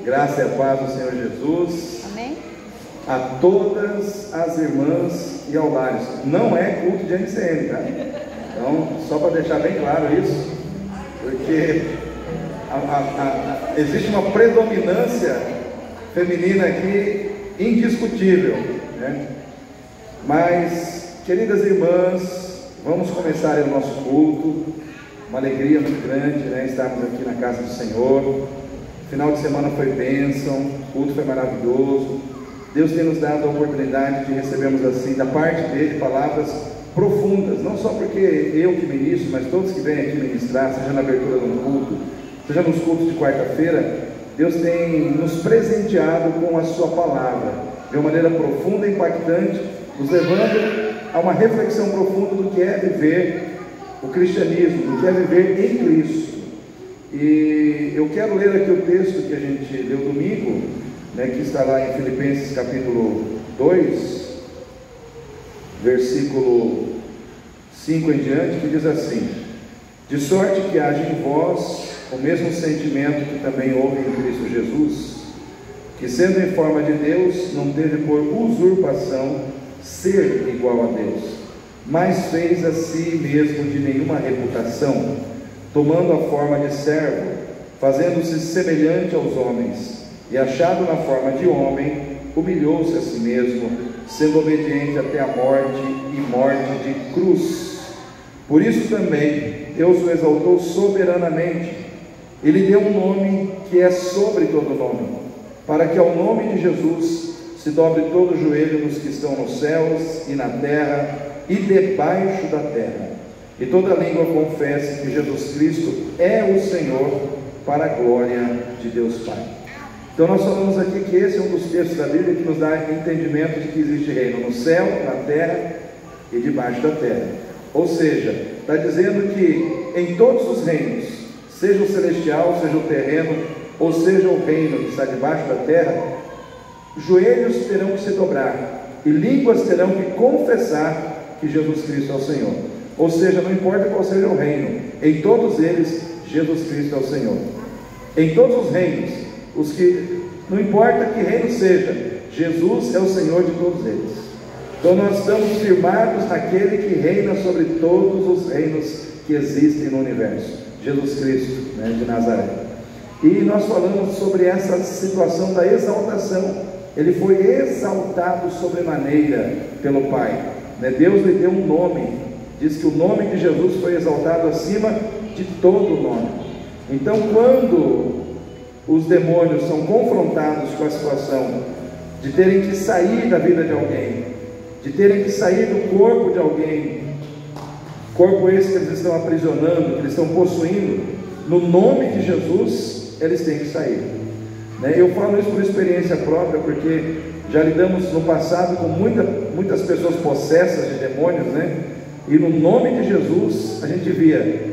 Graça e a paz do Senhor Jesus. Amém. A todas as irmãs e ao lares. Não é culto de MCM, tá? Então, só para deixar bem claro isso, porque existe uma predominância feminina aqui indiscutível, né? Mas, queridas irmãs, vamos começar o nosso culto. Uma alegria muito grande, né? Estarmos aqui na casa do Senhor. Final de semana foi bênção, o culto foi maravilhoso. Deus tem nos dado a oportunidade de recebermos assim, da parte dele, palavras profundas, não só porque eu que ministro, mas todos que vêm aqui ministrar, seja na abertura do culto, seja nos cultos de quarta-feira. Deus tem nos presenteado com a sua palavra, de uma maneira profunda e impactante, nos levando a uma reflexão profunda do que é viver o cristianismo, do que é viver em Cristo. E eu quero ler aqui o texto que a gente leu domingo, né, que está lá em Filipenses capítulo 2, versículo 5 em diante, que diz assim: de sorte que haja em vós o mesmo sentimento que também houve em Cristo Jesus, que sendo em forma de Deus, não teve por usurpação ser igual a Deus, mas fez a si mesmo de nenhuma reputação, tomando a forma de servo, fazendo-se semelhante aos homens, e achado na forma de homem, humilhou-se a si mesmo, sendo obediente até a morte e morte de cruz. Por isso também Deus o exaltou soberanamente, e lhe deu um nome que é sobre todo nome, para que ao nome de Jesus se dobre todo o joelho dos que estão nos céus e na terra e debaixo da terra, e toda língua confesse que Jesus Cristo é o Senhor, para a glória de Deus Pai. Então nós falamos aqui que esse é um dos textos da Bíblia que nos dá entendimento de que existe reino no céu, na terra e debaixo da terra. Ou seja, está dizendo que em todos os reinos, seja o celestial, seja o terreno, ou seja o reino que está debaixo da terra, joelhos terão que se dobrar e línguas terão que confessar que Jesus Cristo é o Senhor. Ou seja, não importa qual seja o reino, em todos eles Jesus Cristo é o Senhor. Em todos os reinos, não importa que reino seja, Jesus é o Senhor de todos eles. Então nós estamos firmados naquele que reina sobre todos os reinos que existem no universo, Jesus Cristo, né, de Nazaré. E nós falamos sobre essa situação da exaltação. Ele foi exaltado sobremaneira pelo Pai, né? Deus lhe deu um nome. Diz que o nome de Jesus foi exaltado acima de todo nome. Então, quando os demônios são confrontados com a situação de terem que sair da vida de alguém, de terem que sair do corpo de alguém, corpo esse que eles estão aprisionando, que eles estão possuindo, no nome de Jesus, eles têm que sair, né? Eu falo isso por experiência própria, porque já lidamos no passado com muitas pessoas possessas de demônios, né? E no nome de Jesus, a gente via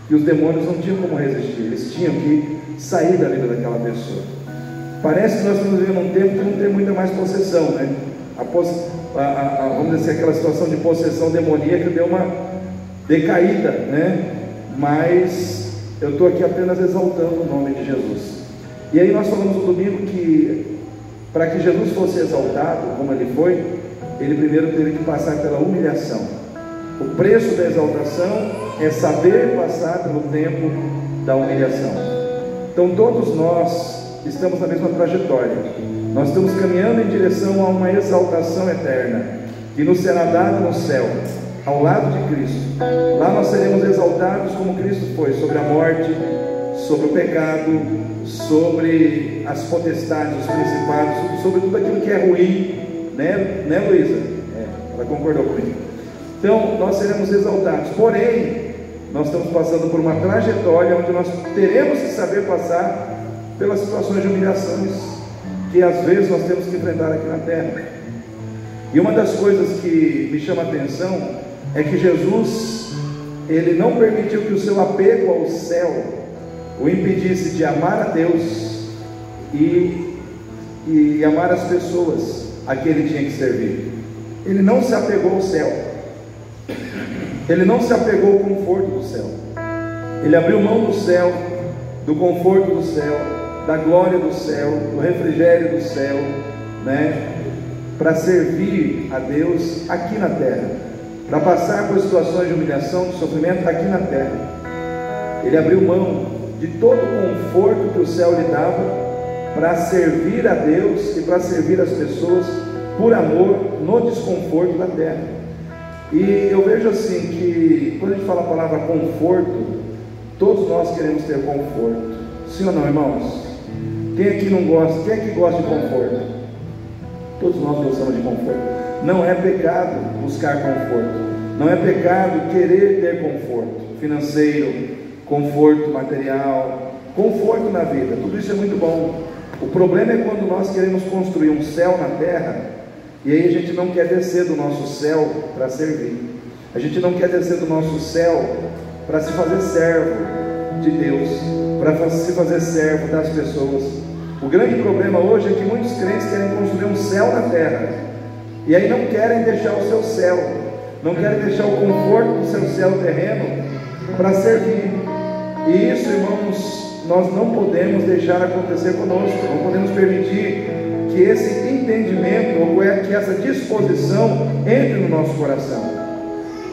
que os demônios não tinham como resistir, eles tinham que sair da vida daquela pessoa. Parece que nós estamos vivendo um tempo que não tem muita mais possessão, né? Vamos dizer assim, aquela situação de possessão demoníaca deu uma decaída, né? Mas eu estou aqui apenas exaltando o nome de Jesus. E aí nós falamos no domingo que para que Jesus fosse exaltado, como ele foi, ele primeiro teve que passar pela humilhação. O preço da exaltação é saber passar pelo tempo da humilhação. Então todos nós estamos na mesma trajetória. Nós estamos caminhando em direção a uma exaltação eterna, que nos será dada no céu, ao lado de Cristo. Lá nós seremos exaltados como Cristo foi, sobre a morte, sobre o pecado, sobre as potestades, os principados, sobre tudo aquilo que é ruim, né Luísa? Ela concordou comigo. Então, nós seremos exaltados, porém, nós estamos passando por uma trajetória onde nós teremos que saber passar pelas situações de humilhações, que às vezes nós temos que enfrentar aqui na terra. E uma das coisas que me chama a atenção é que Jesus, ele não permitiu que o seu apego ao céu o impedisse de amar a Deus e amar as pessoas a que ele tinha que servir. Ele não se apegou ao céu. Ele não se apegou ao conforto do céu. Ele abriu mão do céu, do conforto do céu, da glória do céu, do refrigério do céu, né? Para servir a Deus aqui na terra, para passar por situações de humilhação, de sofrimento aqui na terra. Ele abriu mão de todo o conforto que o céu lhe dava para servir a Deus e para servir as pessoas por amor no desconforto da terra. E eu vejo assim que quando a gente fala a palavra conforto, todos nós queremos ter conforto. Sim ou não, irmãos? Quem aqui não gosta? Quem aqui gosta de conforto? Todos nós gostamos de conforto. Não é pecado buscar conforto. Não é pecado querer ter conforto financeiro, conforto material, conforto na vida. Tudo isso é muito bom. O problema é quando nós queremos construir um céu na terra e aí a gente não quer descer do nosso céu para servir. A gente não quer descer do nosso céu para se fazer servo de Deus, para se fazer servo das pessoas. O grande problema hoje é que muitos crentes querem construir um céu na terra e aí não querem deixar o seu céu, não querem deixar o conforto do seu céu terreno para servir. E isso, irmãos, nós não podemos deixar acontecer conosco. Não podemos permitir que esse entendimento ou que essa disposição entre no nosso coração.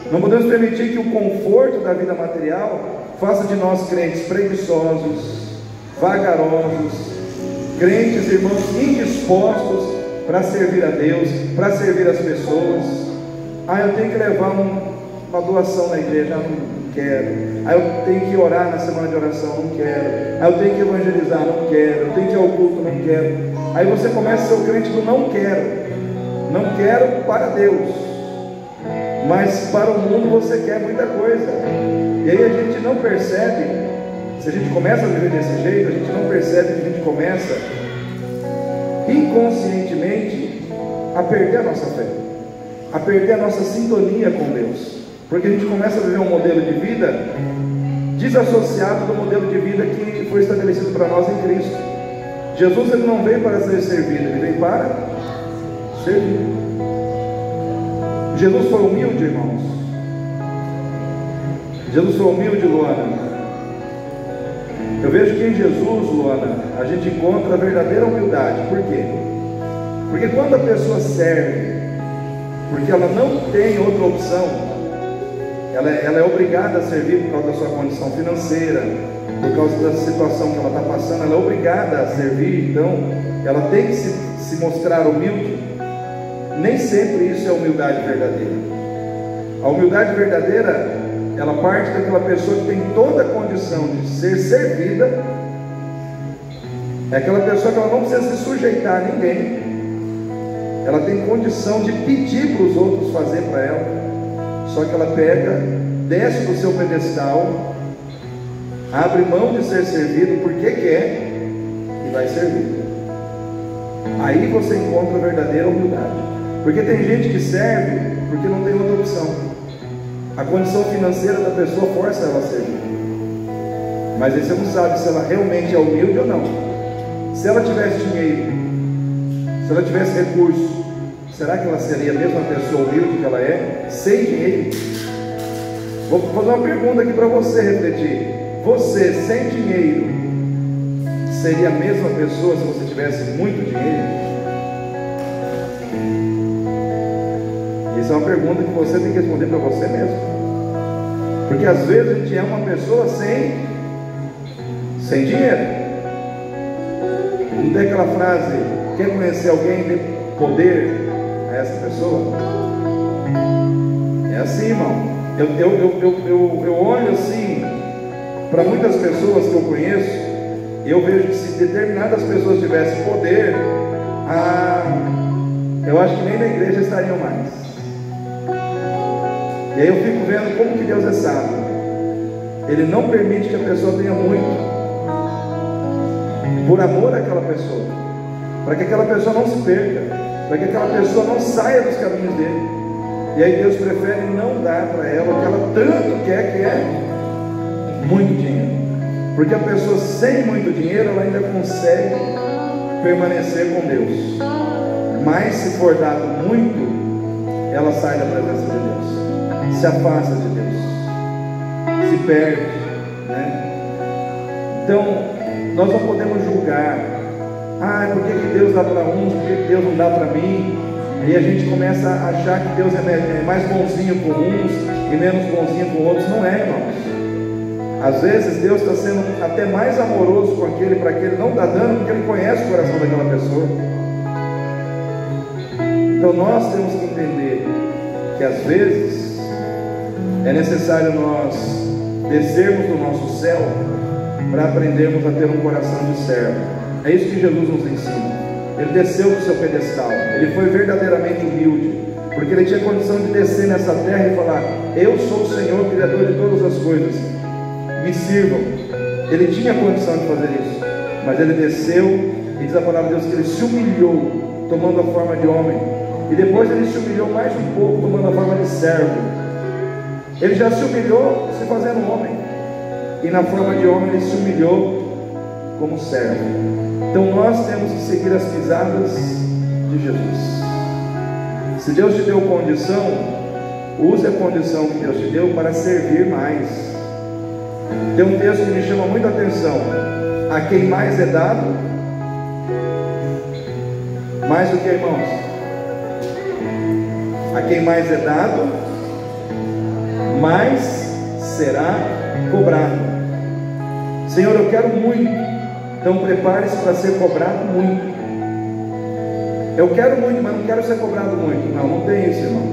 Não podemos permitir que o conforto da vida material faça de nós crentes preguiçosos, vagarosos, crentes, irmãos, indispostos para servir a Deus, para servir as pessoas. Eu tenho que levar uma doação na igreja, não quero. Eu tenho que orar na semana de oração, não quero. Eu tenho que evangelizar, não quero. Eu tenho que ir ao culto, não quero. Aí você começa a ser o crente do não quero. Não quero para Deus, mas para o mundo você quer muita coisa. E aí a gente não percebe. Se a gente começa a viver desse jeito, a gente não percebe que a gente começa inconscientemente a perder a nossa fé, a perder a nossa sintonia com Deus, porque a gente começa a viver um modelo de vida desassociado do modelo de vida que foi estabelecido para nós em Cristo. Jesus, ele não veio para ser servido, ele veio para servir. Jesus foi humilde, irmãos. Jesus foi humilde, Luana. Eu vejo que em Jesus, Luana, a gente encontra a verdadeira humildade. Por quê? Porque quando a pessoa serve, porque ela não tem outra opção, ela é obrigada a servir por causa da sua condição financeira, por causa da situação que ela está passando, ela é obrigada a servir, então ela tem que se mostrar humilde. Nem sempre isso é humildade verdadeira. A humildade verdadeira, ela parte daquela pessoa que tem toda a condição de ser servida. É aquela pessoa que ela não precisa se sujeitar a ninguém, ela tem condição de pedir para os outros fazer para ela, só que ela pega, desce do seu pedestal, abre mão de ser servido porque quer e vai servir. Aí você encontra a verdadeira humildade. Porque tem gente que serve porque não tem outra opção. A condição financeira da pessoa força ela a servir. Mas aí você não sabe se ela realmente é humilde ou não. Se ela tivesse dinheiro, se ela tivesse recurso, será que ela seria a mesma pessoa humilde que ela é, sem dinheiro? Vou fazer uma pergunta aqui para você refletir. Você, sem dinheiro, seria a mesma pessoa se você tivesse muito dinheiro? Essa é uma pergunta que você tem que responder para você mesmo. Porque às vezes a gente é uma pessoa sem dinheiro. Não tem aquela frase: quer conhecer alguém, dê poder a essa pessoa? É assim, irmão. Eu olho assim para muitas pessoas que eu conheço, e eu vejo que se determinadas pessoas tivessem poder, eu acho que nem na igreja estariam mais. E aí eu fico vendo como que Deus é sábio. Ele não permite que a pessoa tenha muito, por amor àquela pessoa, para que aquela pessoa não se perca, para que aquela pessoa não saia dos caminhos dele. E aí Deus prefere não dar para ela o que ela tanto quer, que é muito dinheiro. Porque a pessoa sem muito dinheiro, ela ainda consegue permanecer com Deus. Mas se for dado muito, ela sai da presença de Deus, se afasta de Deus, se perde, né? Então, nós não podemos julgar. Por que Deus dá para uns, por que Deus não dá para mim? Aí a gente começa a achar que Deus é mais bonzinho com uns e menos bonzinho com outros. Não é, irmãos. Às vezes Deus está sendo até mais amoroso com aquele para que ele não dá dano, porque ele conhece o coração daquela pessoa. Então nós temos que entender que às vezes é necessário nós descermos do nosso céu para aprendermos a ter um coração de servo. É isso que Jesus nos ensina. Ele desceu do seu pedestal, ele foi verdadeiramente humilde, porque ele tinha condição de descer nessa terra e falar: eu sou o Senhor, Criador de todas as coisas, me sirvam. Ele tinha condição de fazer isso, mas ele desceu, e diz a palavra de Deus que ele se humilhou, tomando a forma de homem, e depois ele se humilhou mais um pouco, tomando a forma de servo. Ele já se humilhou se fazendo homem, e na forma de homem ele se humilhou como servo. Então nós temos que seguir as pisadas de Jesus. Se Deus te deu condição, use a condição que Deus te deu para servir mais. Tem um texto que me chama muita atenção: a quem mais é dado, mais do que, irmãos? A quem mais é dado, mais será cobrado. Senhor, eu quero muito, então prepare-se para ser cobrado muito. Eu quero muito, mas não quero ser cobrado muito. Não tem isso, irmão.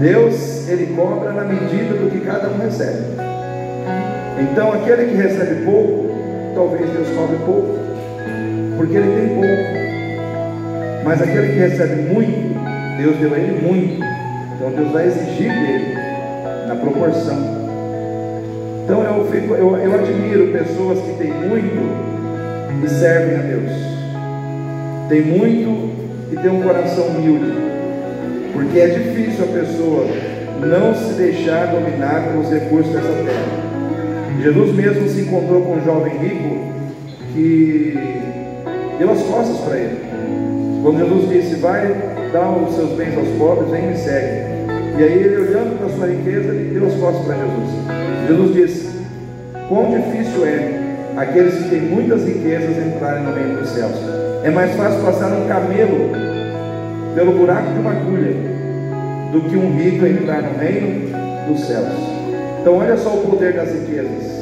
Deus, Ele cobra na medida do que cada um recebe. Então aquele que recebe pouco, talvez Deus cobre pouco, porque ele tem pouco. Mas aquele que recebe muito, Deus deu a ele muito, então Deus vai exigir dele na proporção. Então eu admiro pessoas que têm muito e servem a Deus, tem muito e tem um coração humilde, porque é difícil a pessoa não se deixar dominar pelos recursos dessa terra. Jesus mesmo se encontrou com um jovem rico que deu as costas para ele. Quando Jesus disse: vai dar os seus bens aos pobres, vem e me segue. E aí ele, olhando para a sua riqueza, ele deu as costas para Jesus. Jesus disse: quão difícil é aqueles que têm muitas riquezas entrarem no reino dos céus. É mais fácil passar um camelo pelo buraco de uma agulha do que um rico entrar no reino dos céus. Então olha só o poder das riquezas.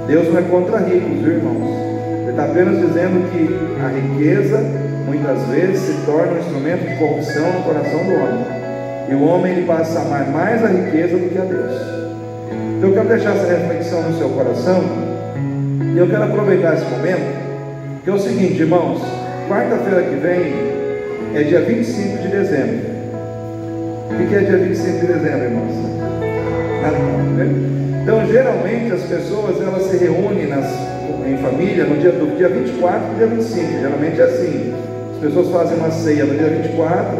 Deus não é contra ricos, viu, irmãos? Ele está apenas dizendo que a riqueza muitas vezes se torna um instrumento de corrupção no coração do homem, e o homem ele passa a amar mais a riqueza do que a Deus. Então eu quero deixar essa reflexão no seu coração, e eu quero aproveitar esse momento, que é o seguinte, irmãos: quarta-feira que vem é dia 25 de dezembro. O que é dia 25 de dezembro, irmãos? Então geralmente as pessoas elas se reúnem em família do dia 24 para o dia 25, geralmente é assim. As pessoas fazem uma ceia no dia 24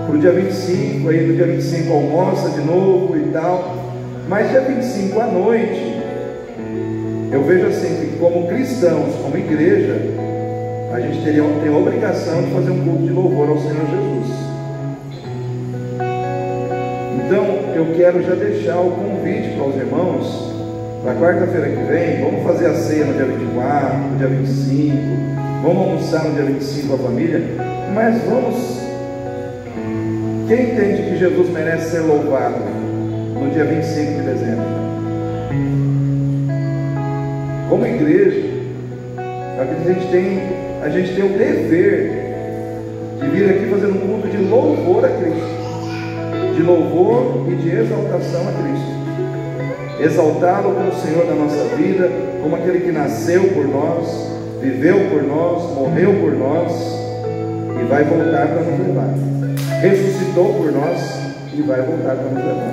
para o dia 25, aí no dia 25 almoça de novo e tal. Mas dia 25 à noite, eu vejo assim que como cristãos, como igreja, a gente tem a obrigação de fazer um culto de louvor ao Senhor Jesus. Então eu quero já deixar o convite para os irmãos, para quarta-feira que vem. Vamos fazer a ceia no dia 24, no dia 25, vamos almoçar no dia 25 com a família, mas vamos... Quem entende que Jesus merece ser louvado no dia 25 de dezembro? Como igreja, a gente tem o dever de vir aqui fazer um culto de louvor a Cristo, de louvor e de exaltação a Cristo, exaltá-lo como o Senhor da nossa vida, como aquele que nasceu por nós, viveu por nós, morreu por nós e vai voltar para nos levar, ressuscitou por nós e vai voltar para nos levar.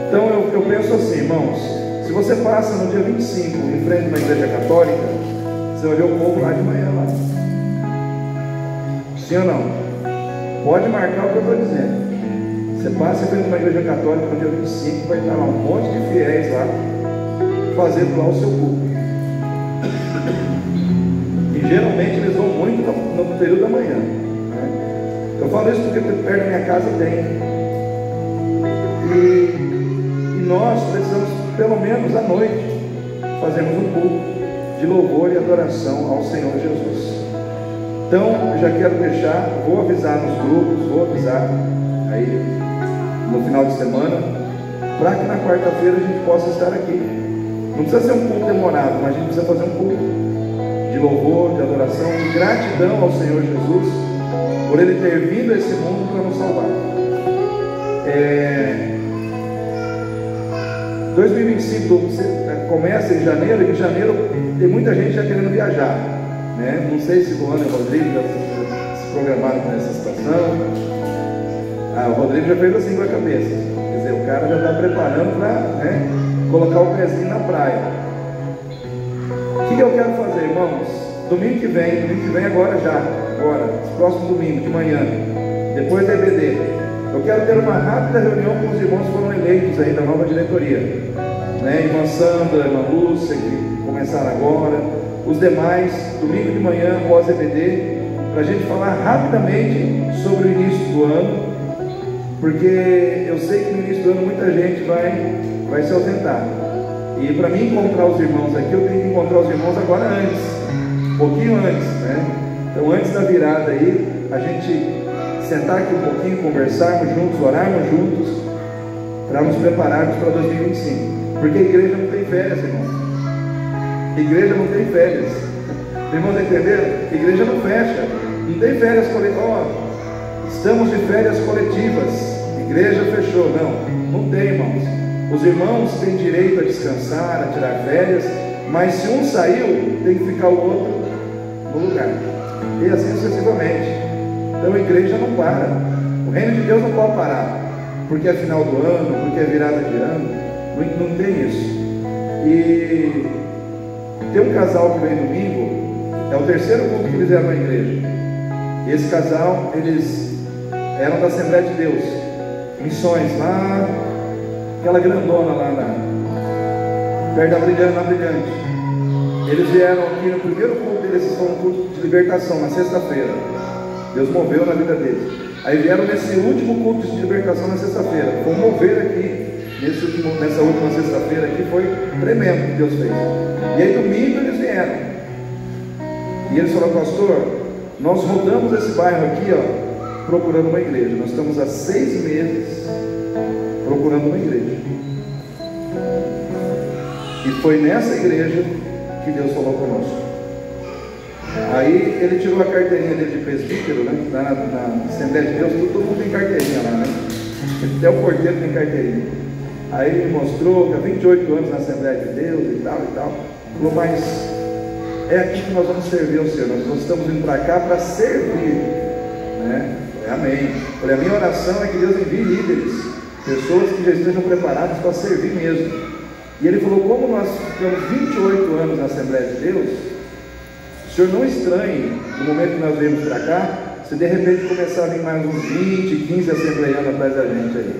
Então eu penso assim, irmãos: se você passa no dia 25 em frente a uma igreja católica, você vai ver o povo lá de manhã lá. Sim ou não? Pode marcar o que eu estou dizendo. Você passa em frente a uma igreja católica no dia 25, vai estar lá um monte de fiéis lá, fazendo lá o seu culto. E geralmente eles vão muito no período da manhã, né? Eu falo isso porque perto da minha casa tem. E nós precisamos, pelo menos à noite, fazemos um culto de louvor e adoração ao Senhor Jesus. Então, eu já quero deixar, vou avisar nos grupos, vou avisar aí no final de semana, para que na quarta-feira a gente possa estar aqui. Não precisa ser um culto demorado, mas a gente precisa fazer um culto de louvor, de adoração, de gratidão ao Senhor Jesus, por Ele ter vindo a esse mundo para nos salvar. 2025 começa em janeiro, e em janeiro tem muita gente já querendo viajar, né? Não sei se o Luana e o Rodrigo já se programaram com essa situação. O Rodrigo já fez assim com a cabeça, quer dizer, o cara já está preparando para, né, colocar o pezinho na praia. O que eu quero fazer, irmãos? Domingo que vem agora, próximo domingo de manhã, depois da EBD, eu quero ter uma rápida reunião com os irmãos que foram eleitos aí da nova diretoria, né? Irmã Sandra, irmã Lúcia, que começaram agora, os demais, domingo de manhã, após EBD, para a gente falar rapidamente sobre o início do ano, porque eu sei que no início do ano muita gente vai se ausentar, e para mim encontrar os irmãos aqui, eu tenho que encontrar os irmãos agora antes, um pouquinho antes, né? Então antes da virada aí, a gente sentar aqui um pouquinho, conversarmos juntos, orarmos juntos, para nos prepararmos para 2025, porque a igreja não tem férias, irmãos. A igreja não tem férias. Irmãos, entenderam? A igreja não fecha, não tem férias coletivas. Estamos de férias coletivas, igreja fechou. Não tem, irmãos. Os irmãos têm direito a descansar, a tirar férias, mas se um saiu, tem que ficar o outro no lugar, e assim sucessivamente. Então a igreja não para, o reino de Deus não pode parar, porque é final do ano, porque é virada de ano, não tem isso. E tem um casal que vem domingo, é o terceiro culto que eles eram na igreja. E esse casal, eles eram da Assembleia de Deus, Missões, lá, aquela grandona lá perto da Brilhante. Eles vieram aqui no primeiro culto deles, foi um culto de libertação, na sexta-feira. Deus moveu na vida deles. Aí vieram nesse último culto de libertação na sexta-feira. Foi um mover aqui, nessa última sexta-feira aqui, foi tremendo que Deus fez. E aí domingo eles vieram. E eles falaram: pastor, nós rodamos esse bairro aqui, procurando uma igreja. Nós estamos há 6 meses procurando uma igreja. E foi nessa igreja que Deus falou conosco. Aí ele tirou a carteirinha dele de presbítero, né? Na Assembleia de Deus, todo mundo tem carteirinha lá, né? Até o porteiro tem carteirinha. Aí ele mostrou que há 28 anos na Assembleia de Deus e tal. Falou: mas é aqui que nós vamos servir ao Senhor. Nós estamos indo para cá para servir, né? Falei: amém. Falei: a minha oração é que Deus envie líderes, pessoas que já estejam preparadas para servir mesmo. E ele falou: como nós ficamos 28 anos na Assembleia de Deus, o senhor não estranhe, no momento que nós viemos para cá, se de repente começar a vir mais uns 20, 15 assembleianos atrás da gente aí.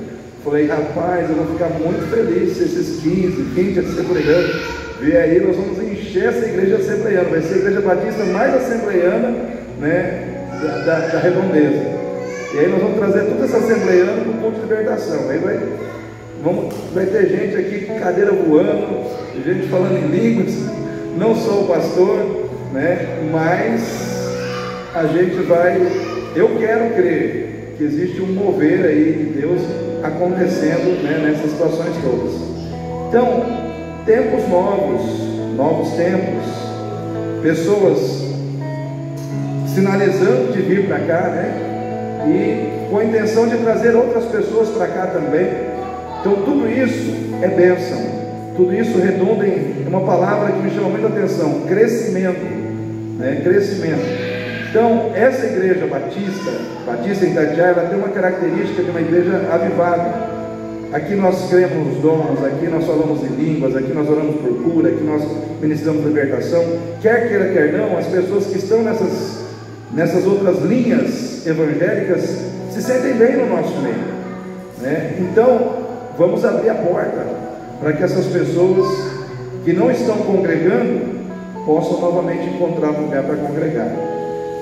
Falei: rapaz, eu vou ficar muito feliz se esses 15, 20 assembleianos vier aí, nós vamos encher essa igreja assembleiana, vai ser a igreja batista mais assembleiana, né, da redondeza. E aí nós vamos trazer toda essa assembleiana para o culto de libertação. Aí vai ter gente aqui com cadeira voando, gente falando em línguas, não sou o pastor, né? Mas a gente eu quero crer que existe um mover aí de Deus acontecendo, né, nessas situações todas. Então, tempos novos tempos, pessoas sinalizando de vir para cá, né? E com a intenção de trazer outras pessoas para cá também. Então tudo isso é bênção, tudo isso redunda em uma palavra que me chama muita atenção: crescimento, né? Crescimento. Então essa igreja batista em Itatiaia, ela tem uma característica de uma igreja avivada. Aqui nós cremos nos dons, aqui nós falamos em línguas, aqui nós oramos por cura, aqui nós ministramos libertação. Quer queira, quer não, as pessoas que estão nessas outras linhas evangélicas se sentem bem no nosso meio, né? Então vamos abrir a porta para que essas pessoas que não estão congregando possam novamente encontrar um lugar para congregar.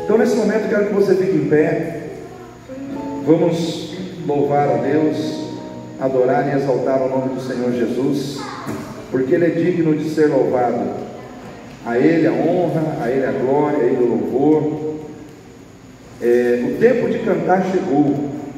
Então nesse momento quero que você fique em pé. Vamos louvar a Deus, adorar e exaltar o nome do Senhor Jesus. porque Ele é digno de ser louvado. A Ele a honra, a Ele a glória, a Ele o louvor. O tempo de cantar chegou,